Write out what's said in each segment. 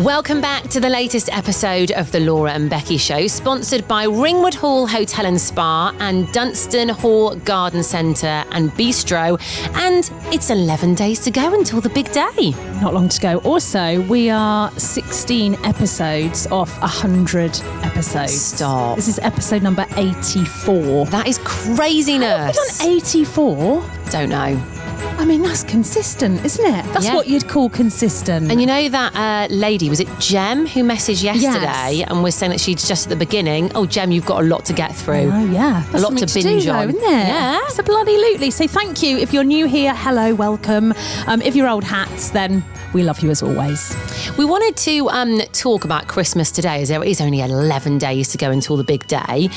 Welcome back to the latest episode of the Laura and Becky Show, sponsored by Ringwood Hall Hotel and Spa and Dunston Hall Garden Centre and Bistro. And it's 11 days to go until the big day. Not long to go. Also, we are 16 episodes off 100 episodes. Stop. This is episode number 84. That is craziness. Have we done 84? Don't know. I mean, that's consistent, isn't it? That's what you'd call consistent. And you know that lady, was it Jem, who messaged yesterday and was saying that she's just at the beginning? Oh, Jem, you've got a lot to get through. Oh, yeah. That's a lot to binge on. Though, isn't it? Yeah. It's a bloody lootly. So thank you. If you're new here, hello, welcome. If you're old hats, then we love you as always. We wanted to talk about Christmas today, as there is only 11 days to go until the big day.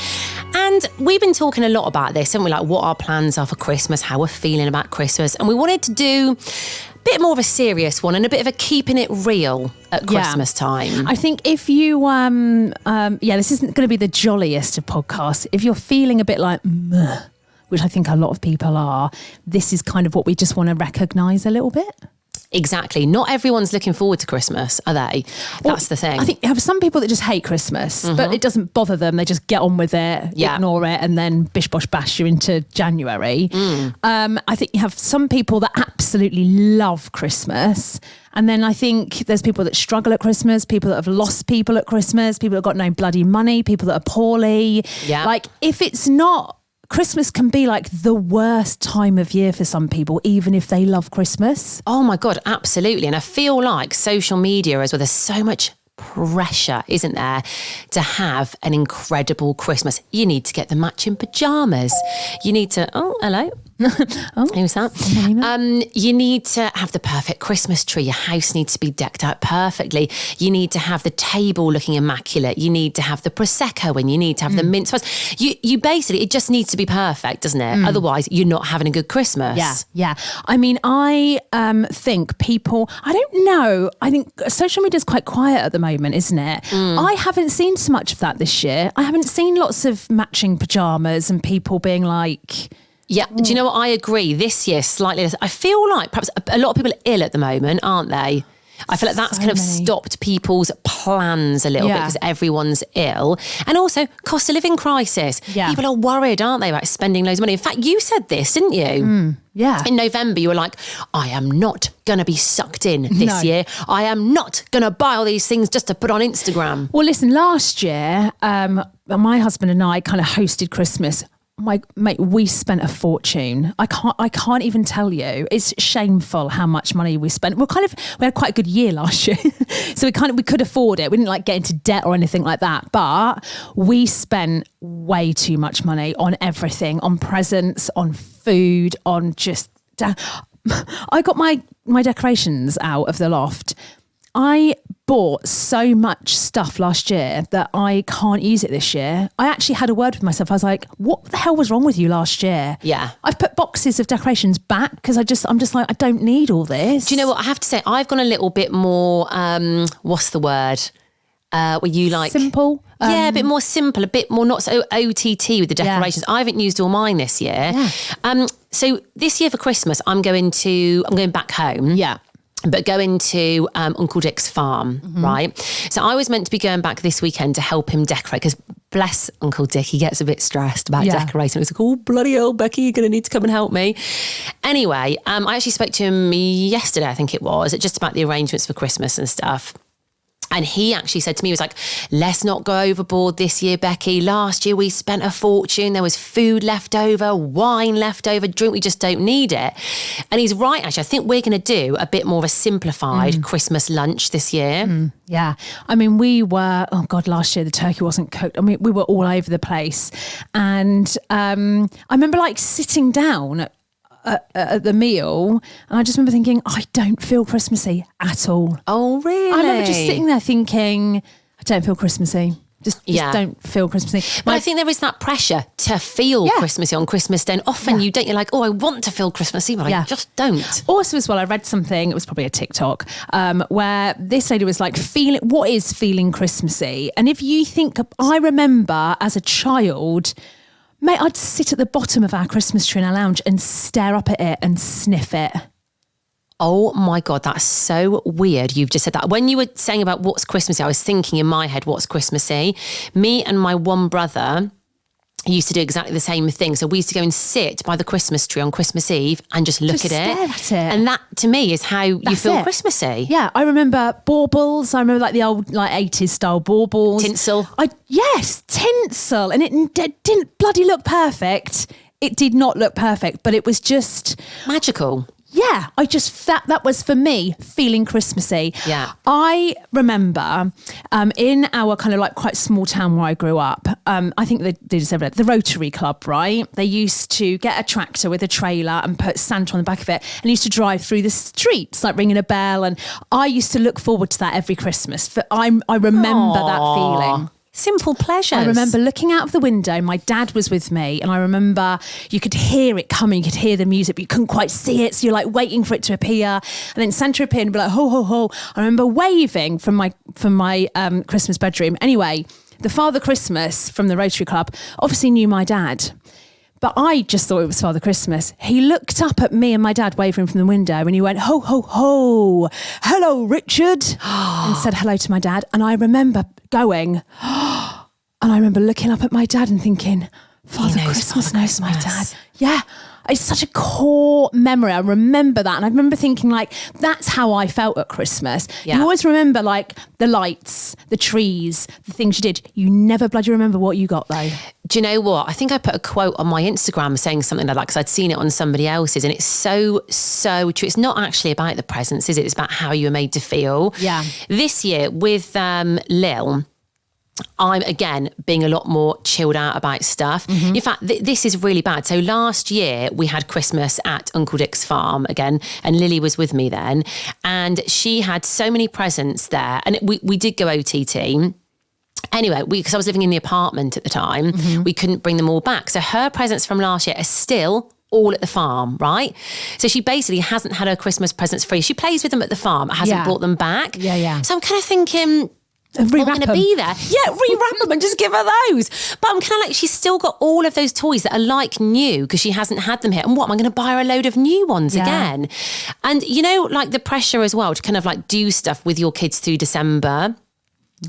And we've been talking a lot about this, haven't we? Like what our plans are for Christmas, how we're feeling about Christmas. And we wanted to do a bit more of a serious one and a bit of a keeping it real at Christmas time. I think if you, this isn't going to be the jolliest of podcasts. If you're feeling a bit like, meh, which I think a lot of people are, this is kind of what we just want to recognise a little bit. Exactly. Not everyone's looking forward to Christmas, are they? That's the thing. I think you have some people that just hate Christmas, but it doesn't bother them. They just get on with it, ignore it, and then bish, bosh, bash you into January. I think you have some people that absolutely love Christmas. And then I think there's people that struggle at Christmas, people that have lost people at Christmas, people that have got no bloody money, people that are poorly. Yeah. Like, if it's not... Christmas can be like the worst time of year for some people, even if they love Christmas. Oh my God, absolutely. And I feel like social media as well, there's so much pressure, isn't there, to have an incredible Christmas. You need to get the matching pyjamas. You need to, oh, hello. Who's that? You need to have the perfect Christmas tree. Your house needs to be decked out perfectly. You need to have the table looking immaculate. You need to have the Prosecco and you need to have the mince pies. You basically, it just needs to be perfect, doesn't it? Otherwise, you're not having a good Christmas. Yeah. I mean, I think people, I don't know, I think social media is quite quiet at the moment, isn't it? I haven't seen so much of that this year. I haven't seen lots of matching pyjamas and people being like... Yeah, do you know what? I agree. This year, slightly less. I feel like perhaps a lot of people are ill at the moment, aren't they? I feel like that's kind of stopped people's plans a little bit because everyone's ill. And also, cost of living crisis. Yeah. People are worried, aren't they, about spending loads of money. In fact, you said this, didn't you? Yeah. In November, you were like, I am not going to be sucked in this year. I am not going to buy all these things just to put on Instagram. Well, listen, last year, my husband and I kind of hosted Christmas. Mate, we spent a fortune. I can't even tell you. It's shameful how much money we spent. We had quite a good year last year, so we could afford it. We didn't like get into debt or anything like that, but we spent way too much money on everything, on presents, on food, on just. I got my decorations out of the loft. I bought so much stuff last year that I can't use it this year. I actually had a word with myself. I was like, what the hell was wrong with you last year? Yeah. I've put boxes of decorations back because I'm just like, I don't need all this. Do you know what? I have to say, I've gone a little bit more, what's the word? Where you like... Simple? Yeah, a bit more simple, a bit more not so OTT with the decorations. I haven't used all mine this year. Yeah. So this year for Christmas, I'm going back home. Yeah. But going to Uncle Dick's farm, right? So I was meant to be going back this weekend to help him decorate because bless Uncle Dick, he gets a bit stressed about decorating. It was like, oh, bloody hell, Becky, you're going to need to come and help me. Anyway, I actually spoke to him yesterday, I think it was, just about the arrangements for Christmas and stuff. And he actually said to me, he was like, let's not go overboard this year, Becky. Last year we spent a fortune. There was food left over, wine left over, drink. We just don't need it. And he's right, actually. I think we're going to do a bit more of a simplified Christmas lunch this year. Yeah. I mean, we were, oh God, last year the turkey wasn't cooked. I mean, we were all over the place. And I remember like sitting down at the meal, and I just remember thinking, I don't feel Christmassy at all. Oh, really? I remember just sitting there thinking, I don't feel Christmassy. Just don't feel Christmassy. But I think there is that pressure to feel Christmassy on Christmas Day. And often you're like, oh, I want to feel Christmassy, but I just don't. Also as well, I read something, it was probably a TikTok, where this lady was like, what is feeling Christmassy? And if you think, I remember as a child, mate, I'd sit at the bottom of our Christmas tree in our lounge and stare up at it and sniff it. Oh my God, that's so weird. You've just said that. When you were saying about what's Christmassy, I was thinking in my head, what's Christmassy? Me and my one brother used to do exactly the same thing. So we used to go and sit by the Christmas tree on Christmas Eve and just look at it. And that to me is how you feel Christmassy. Yeah, I remember baubles. I remember like the old like 80s style baubles. Tinsel. Yes, tinsel. And it didn't bloody look perfect. It did not look perfect, but it was just magical. Yeah, that was for me feeling Christmassy. Yeah. I remember in our kind of like quite small town where I grew up, I think they did this every day, the Rotary Club, right? They used to get a tractor with a trailer and put Santa on the back of it and used to drive through the streets, like ringing a bell. And I used to look forward to that every Christmas. I remember that feeling. Simple pleasures. I remember looking out of the window. My dad was with me, and I remember you could hear it coming. You could hear the music, but you couldn't quite see it. So you're like waiting for it to appear, and then Santa appeared and be like, ho ho ho. I remember waving from my Christmas bedroom. Anyway, the Father Christmas from the Rotary Club obviously knew my dad. But I just thought it was Father Christmas. He looked up at me and my dad waving from the window and he went, ho, ho, ho, hello, Richard, and said hello to my dad. And I remember going, and I remember looking up at my dad and thinking, Father Christmas knows my dad. Yeah. It's such a core memory. I remember that. And I remember thinking like, that's how I felt at Christmas. Yeah. You always remember like the lights, the trees, the things you did. You never bloody remember what you got though. Do you know what? I think I put a quote on my Instagram saying something like that because I'd seen it on somebody else's and it's so, so true. It's not actually about the presents, is it? It's about how you were made to feel. Yeah. This year with Lil, I'm, again, being a lot more chilled out about stuff. Mm-hmm. In fact, this is really bad. So last year, we had Christmas at Uncle Dick's farm again, and Lily was with me then. And she had so many presents there. And we did go OTT. Anyway, because I was living in the apartment at the time, we couldn't bring them all back. So her presents from last year are still all at the farm, right? So she basically hasn't had her Christmas presents free. She plays with them at the farm, hasn't brought them back. Yeah. So I'm kind of thinking, I'm going to be there. Yeah, rewrap them and just give her those. But I'm kind of like, she's still got all of those toys that are like new because she hasn't had them here. And what, am I going to buy her a load of new ones again? And you know, like the pressure as well to kind of like do stuff with your kids through December.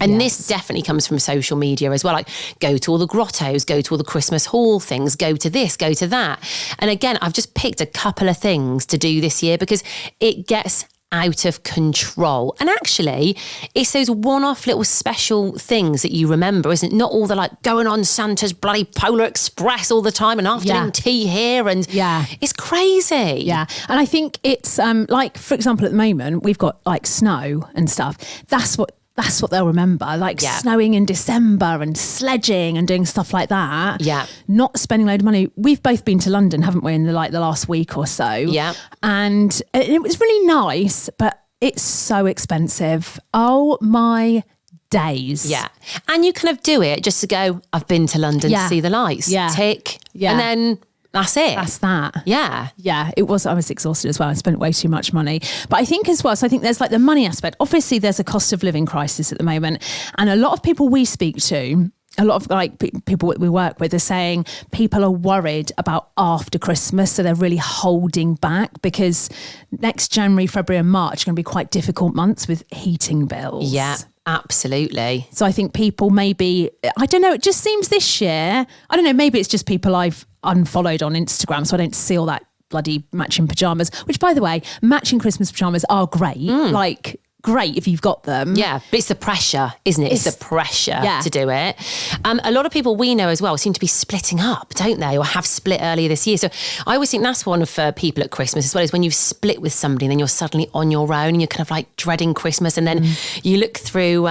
And this definitely comes from social media as well. Like go to all the grottos, go to all the Christmas Hall things, go to this, go to that. And again, I've just picked a couple of things to do this year because it gets out of control. And actually, it's those one-off little special things that you remember, isn't it? Not all the like going on Santa's bloody Polar Express all the time and afternoon tea here and it's crazy. Yeah. And I think it's like, for example, at the moment, we've got like snow and stuff. That's what they'll remember, like snowing in December and sledging and doing stuff like that. Yeah. Not spending a load of money. We've both been to London, haven't we, in the last week or so. Yeah. And it was really nice, but it's so expensive. Oh my days. Yeah. And you kind of do it just to go, I've been to London to see the lights. Yeah. Tick. Yeah. And then that's it. That's that. Yeah. Yeah, I was exhausted as well. I spent way too much money. But I think as well, so I think there's like the money aspect. Obviously, there's a cost of living crisis at the moment. And a lot of people we speak to, a lot of like people that we work with are saying people are worried about after Christmas. So they're really holding back because next January, February and March are going to be quite difficult months with heating bills. Yeah. Absolutely. So I think people maybe, I don't know, it just seems this year, I don't know, maybe it's just people I've unfollowed on Instagram so I don't see all that bloody matching pyjamas, which by the way, matching Christmas pyjamas are great. Like, great if you've got them. Yeah, but it's the pressure, isn't it? It's the pressure to do it. A lot of people we know as well seem to be splitting up, don't they? Or have split earlier this year. So I always think that's one for people at Christmas as well, is when you've split with somebody and then you're suddenly on your own and you're kind of like dreading Christmas. And then you look through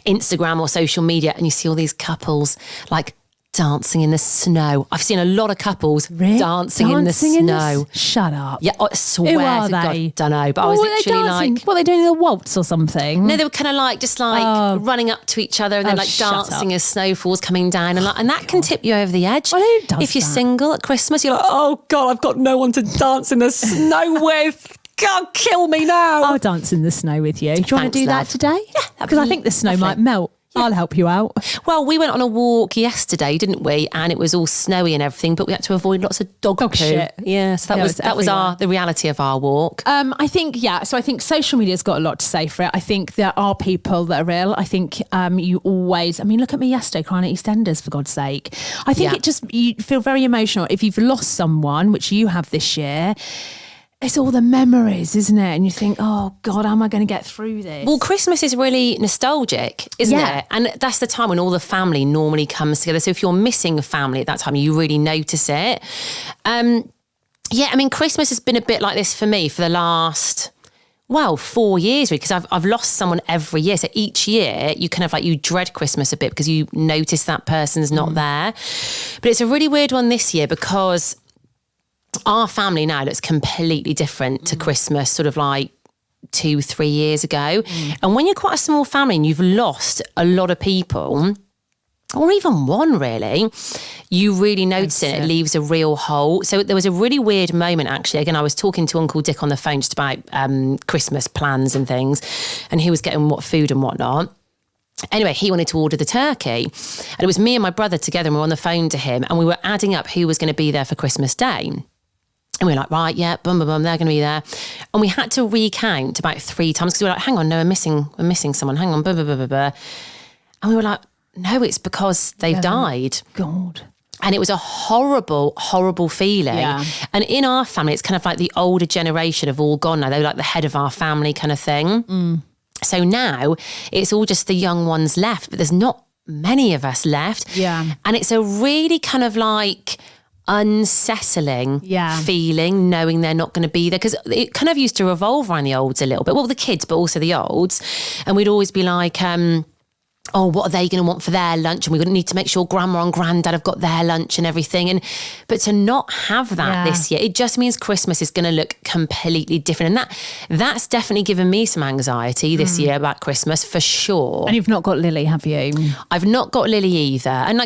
Instagram or social media and you see all these couples like dancing in the snow. I've seen a lot of couples dancing in the snow. Shut up. Yeah, I swear Who are to God, they? don't know. But I was literally like... What, are they doing a waltz or something? No, they were kind of like, just like running up to each other and then like dancing as snowfall's coming down. And that can tip you over the edge. Who does if you're that? single at Christmas, you're like, oh God, I've got no one to dance in the snow with. God, kill me now. I'll dance in the snow with you. Do you want to do that today? Yeah. Because I think the snow might melt. I'll help you out. Well, we went on a walk yesterday, didn't we? And it was all snowy and everything, but we had to avoid lots of dog poo. Shit. Yeah, so that was the reality of our walk. I think social media's got a lot to say for it. I think there are people that are ill. I think look at me yesterday crying at EastEnders, for God's sake. I think you feel very emotional. If you've lost someone, which you have this year, it's all the memories, isn't it? And you think, oh God, how am I going to get through this? Well, Christmas is really nostalgic, isn't it? And that's the time when all the family normally comes together. So if you're missing a family at that time, you really notice it. Christmas has been a bit like this for me for the last 4 years, because I've lost someone every year. So each year you kind of you dread Christmas a bit because you notice that person's not there. But it's a really weird one this year because our family now looks completely different to Christmas, sort of 2-3 years ago. And when you're quite a small family and you've lost a lot of people, or even one really, you really notice it. It leaves a real hole. So there was a really weird moment, actually. Again, I was talking to Uncle Dick on the phone just about Christmas plans and things, and he was getting what food and whatnot. Anyway, he wanted to order the turkey, and it was me and my brother together, and we were on the phone to him, and we were adding up who was going to be there for Christmas Day. And we were like, right, yeah, boom, boom, boom, they're going to be there. And we had to recount about 3 times because we were like, hang on, no, we're missing someone. Hang on, blah, blah, blah, blah, blah. And we were like, no, it's because they've died. God. And it was a horrible, horrible feeling. Yeah. And in our family, it's kind of like the older generation have all gone now. They're like the head of our family kind of thing. So now it's all just the young ones left, but there's not many of us left. Yeah. And it's a really kind of unsettling feeling, knowing they're not going to be there, because it kind of used to revolve around the olds a little bit. Well, the kids, but also the olds. And we'd always be like, oh, what are they going to want for their lunch? And we're going to need to make sure grandma and granddad have got their lunch and everything. But to not have that this year, it just means Christmas is going to look completely different. And that's definitely given me some anxiety this year about Christmas, for sure. And you've not got Lily, have you? I've not got Lily either. And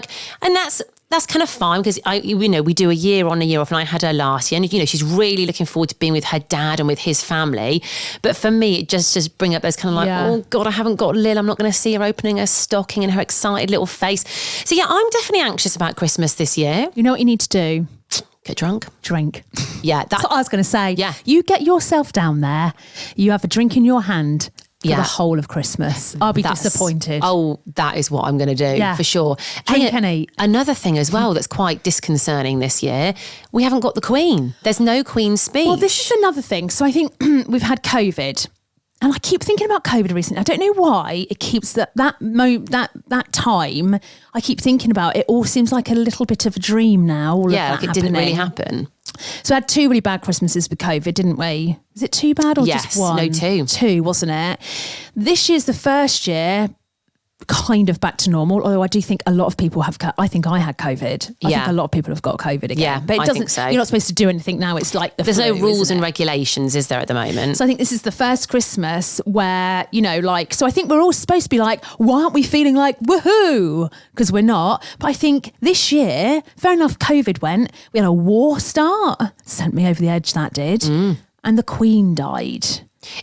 that's kind of fine, because we do a year on, a year off, and I had her last year, and she's really looking forward to being with her dad and with his family. But for me, it just bring up those kind of oh God, I haven't got Lil. I'm not going to see her opening her stocking and her excited little face. So yeah, I'm definitely anxious about Christmas this year. You know what you need to do? Get drunk. Drink. Yeah, that's what I was going to say. Yeah, you get yourself down there. You have a drink in your hand. For the whole of Christmas. I'll be disappointed. Oh, that is what I'm going to do, for sure. Drink and eat. Another thing as well that's quite disconcerting this year, we haven't got the Queen. There's no Queen's speech. Well, this is another thing. So I think we've had COVID, and I keep thinking about COVID recently. I don't know why it keeps that time. I keep thinking about it. All seems like a little bit of a dream now. It didn't really happen. So we had 2 really bad Christmases with COVID, didn't we? Is it 2 bad or just 1? No, 2. 2, wasn't it? This year's the first year kind of back to normal, although I do think a lot of people have, I think I had COVID. I think a lot of people have got COVID again. Yeah, but it doesn't, so. You're not supposed to do anything now. It's like there's no rules and regulations, is there, at the moment? So I think this is the first Christmas where, so I think we're all supposed to be like, why aren't we feeling like woohoo? Because we're not. But I think this year, fair enough, COVID went, we had a war start, sent me over the edge, that did. And the Queen died.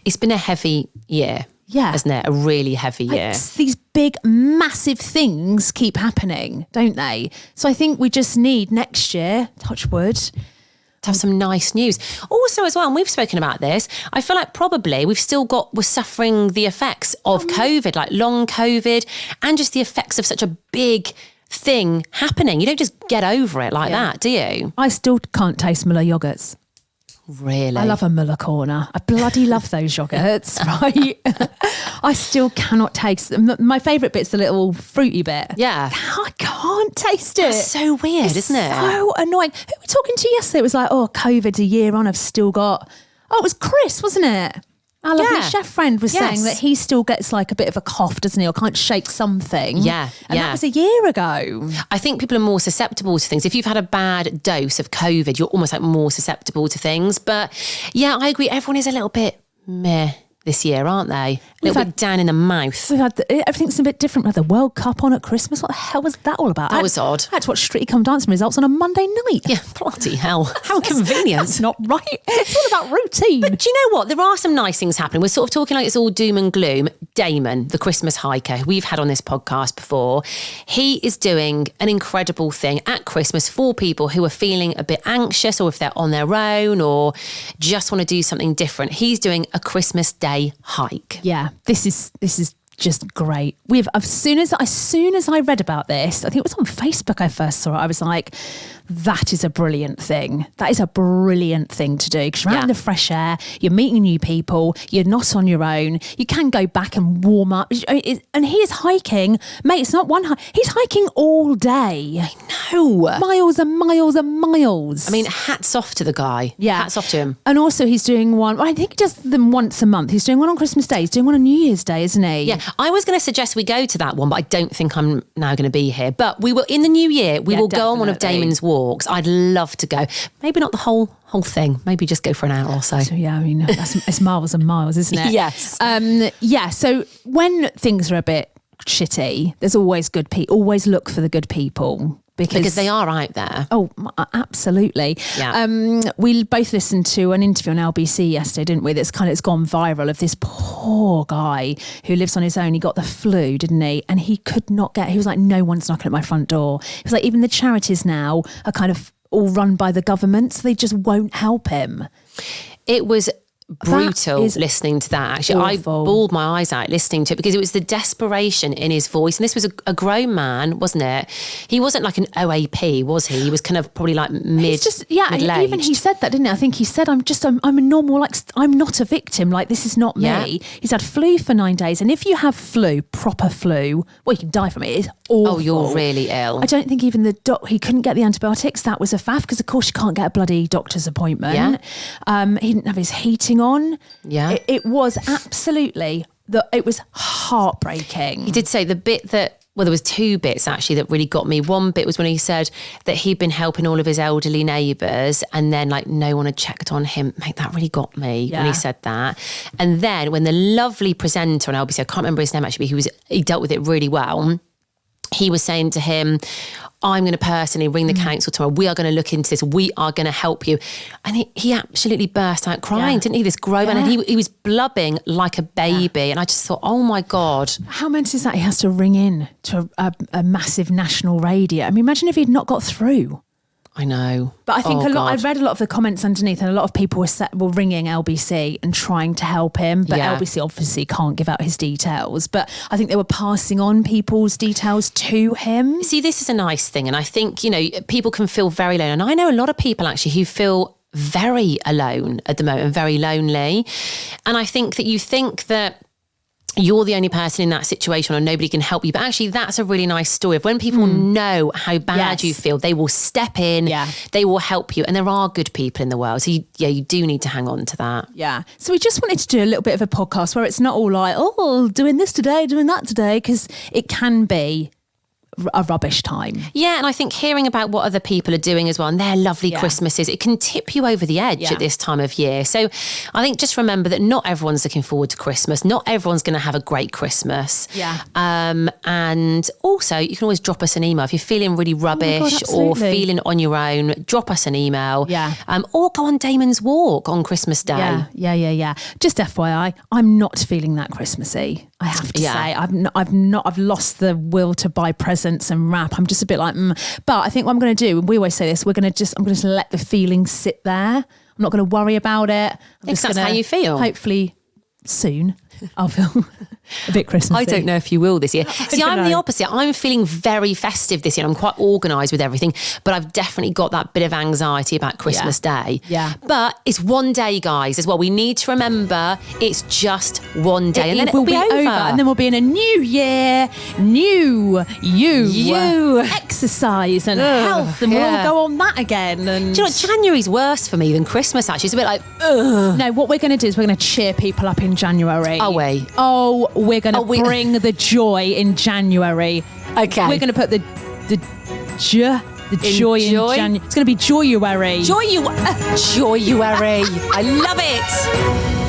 It's been a heavy year. Yeah. Isn't it? A really heavy year. These big, massive things keep happening, don't they? So I think we just need next year, touch wood, to have some nice news. Also as well, and we've spoken about this, I feel like probably we're suffering the effects of COVID, like long COVID, and just the effects of such a big thing happening. You don't just get over it like that, do you? I still can't taste Muller yogurts. Really? I love a Muller corner. I bloody love those yogurts, right? I still cannot taste them. My favourite bit's the little fruity bit. Yeah. I can't taste it. That's so weird, isn't it? So annoying. Who were we talking to yesterday? It was like, oh, COVID's a year on. I've still got... Oh, it was Chris, wasn't it? Our lovely chef friend was saying that he still gets like a bit of a cough, doesn't he? Or can't shake something. Yeah. And that was a year ago. I think people are more susceptible to things. If you've had a bad dose of COVID, you're almost like more susceptible to things. But yeah, I agree. Everyone is a little bit meh this year, aren't they? A little bit down in the mouth. We've had everything's a bit different. We had the World Cup on at Christmas. What the hell was that all about? That was odd. I had to watch Strictly Come Dancing results on a Monday night. Yeah, bloody hell. How convenient. That's not right. It's all about routine. But do you know what? There are some nice things happening. We're sort of talking like it's all doom and gloom. Damon, the Christmas hiker, who we've had on this podcast before, he is doing an incredible thing at Christmas for people who are feeling a bit anxious, or if they're on their own or just want to do something different. He's doing a Christmas Day hike. Yeah, this is just great. As soon as I read about this, I think it was on Facebook I first saw it, I was like, that is a brilliant thing. That is a brilliant thing to do, because you're out in the fresh air, you're meeting new people, you're not on your own, you can go back and warm up. And he is hiking, mate, it's not one hike, he's hiking all day. I know. Miles and miles and miles. I mean, hats off to the guy. Yeah. Hats off to him. And also he's doing one, I think he does them once a month. He's doing one on Christmas Day, he's doing one on New Year's Day, isn't he? Yeah, I was going to suggest we go to that one, but I don't think I'm now going to be here. But we will, in the new year, we will go on one of Damon's walks. I'd love to go. Maybe not the whole thing. Maybe just go for an hour or so. So yeah, I mean, it's miles and miles, isn't it? Yes. Yeah. So when things are a bit shitty, there's always good people. Always look for the good people. Because they are out there. Oh, absolutely. Yeah. We both listened to an interview on LBC yesterday, didn't we? It's gone viral, of this poor guy who lives on his own. He got the flu, didn't he? And he was like, no one's knocking at my front door. He was like, even the charities now are kind of all run by the government, so they just won't help him. It was brutal listening to that, actually. Awful. I bawled my eyes out listening to it, because it was the desperation in his voice. And this was a grown man, wasn't it? He wasn't like an OAP, was he? He was kind of probably like middle-aged. Even he said that, didn't he? I think he said, I'm a normal, like, I'm not a victim, like, this is not me. Yeah. He's had flu for 9 days, and if you have flu, proper flu, well, you can die from it. It's awful. Oh, you're really ill. I don't think even he couldn't get the antibiotics. That was a faff, because of course you can't get a bloody doctor's appointment. Yeah. He didn't have his heating on. Yeah. It was absolutely, it was heartbreaking. He did say the bit that, well, there was two bits actually that really got me. One bit was when he said that he'd been helping all of his elderly neighbours, and then like no one had checked on him. Mate, that really got me when he said that. And then when the lovely presenter on LBC, I can't remember his name actually, but he dealt with it really well. He was saying to him, I'm going to personally ring the council tomorrow. We are going to look into this. We are going to help you. And he absolutely burst out crying, didn't he? This grown man. And he was blubbing like a baby. And I just thought, oh my God. How mental is that? He has to ring in to a massive national radio. I mean, imagine if he'd not got through. I know. But I think I read a lot of the comments underneath, and a lot of people were ringing LBC and trying to help him. But LBC obviously can't give out his details. But I think they were passing on people's details to him. See, this is a nice thing. And I think, people can feel very alone. And I know a lot of people actually who feel very alone at the moment, very lonely. And I think that you think that you're the only person in that situation or nobody can help you. But actually, that's a really nice story of when people know how bad you feel, they will step in, they will help you. And there are good people in the world. So you do need to hang on to that. Yeah. So we just wanted to do a little bit of a podcast where it's not all like, oh, doing this today, doing that today, because it can be a rubbish time. Yeah, and I think hearing about what other people are doing as well, and their lovely Christmases, it can tip you over the edge at this time of year. So I think just remember that not everyone's looking forward to Christmas. Not everyone's going to have a great Christmas. Yeah. And also, you can always drop us an email if you're feeling really rubbish or feeling on your own. Drop us an email. Yeah. Or go on Damon's walk on Christmas Day. Yeah. Just FYI, I'm not feeling that Christmassy. I have to say, I've lost the will to buy presents and wrap. I'm just a bit like, But I think what I'm going to do, and we always say this, I'm going to let the feeling sit there. I'm not going to worry about it. That's how you feel. Hopefully soon I'll feel a bit Christmassy. I don't know if you will this year. See, I'm the opposite. I'm feeling very festive this year. I'm quite organised with everything, but I've definitely got that bit of anxiety about Christmas Day. Yeah. But it's one day, guys, as well. We need to remember it's just one day, and then it will be over. And then we'll be in a new year, new you. Exercise and health, and we'll all go on that again. And do you know what? January's worse for me than Christmas, actually. It's a bit like, ugh. No, what we're going to do is we're going to cheer people up in January. Are we? Oh, we're going to bring the joy in January. Okay. We're going to put the joy in January. It's going to be Joyuary. Joyuary. I love it.